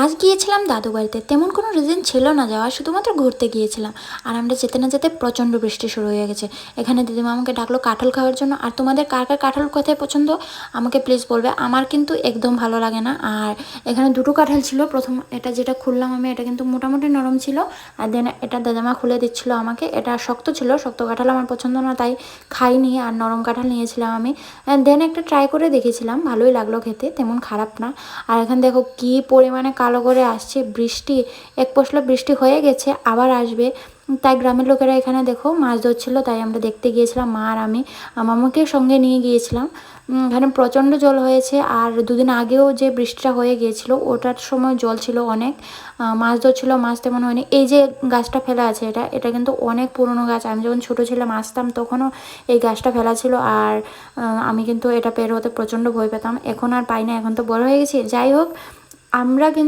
আজ গিয়েছিলাম দাদু বাড়িতে, তেমন কোনো রিজন ছিল না যাওয়ার, শুধুমাত্র ঘুরতে গিয়েছিলাম। আর আমরা যেতে না যেতে প্রচণ্ড বৃষ্টি শুরু হয়ে গেছে। এখানে দিদিমা আমাকে ডাকলো কাঁঠাল খাওয়ার জন্য। আর তোমাদের কার কার কাঁঠাল কোথায় পছন্দ আমাকে প্লিজ বলবে, আমার কিন্তু একদম ভালো লাগে না। আর এখানে দুটো কাঁঠাল ছিল, প্রথম এটা যেটা খুললাম আমি, এটা কিন্তু মোটামুটি নরম ছিল। আর দেন এটা দাদামা খুলে দিচ্ছিল আমাকে, এটা শক্ত ছিল, শক্ত কাঁঠাল আমার পছন্দ না, তাই খাইনি। আর নরম কাঁঠাল নিয়েছিলাম আমি। দেন একটা ট্রাই করে দেখেছিলাম, ভালোই লাগলো খেতে, তেমন খারাপ না। আর এখানে দেখো কি পরিমাণে কালো করে আসছে বৃষ্টি। এক পশলা বৃষ্টি হয়ে গেছে, আবার আসবে। তাই গ্রামের লোকেরা এখানে দেখো মাছ ধরছিল, তাই আমরা দেখতে গিয়েছিলাম, মা আর আমি। মামাকে সঙ্গে নিয়ে গিয়েছিলাম। এখানে প্রচণ্ড জল হয়েছে। আর দুদিন আগেও যে বৃষ্টিটা হয়ে গিয়েছিল ওটার সময় জল ছিল অনেক। মাছ ধরছিল, মাছ তেমন হয়নি। এই যে গাছটা ফেলা আছে, এটা এটা কিন্তু অনেক পুরনো গাছ। আমি যখন ছোটো ছিলাম আসতাম তখনও এই গাছটা ফেলা ছিল। আর আমি কিন্তু এটা পের হতে প্রচণ্ড ভয় পেতাম। এখন আর পাই না, এখন তো বড় হয়ে গেছি। যাই হোক, আমরা কিন্তু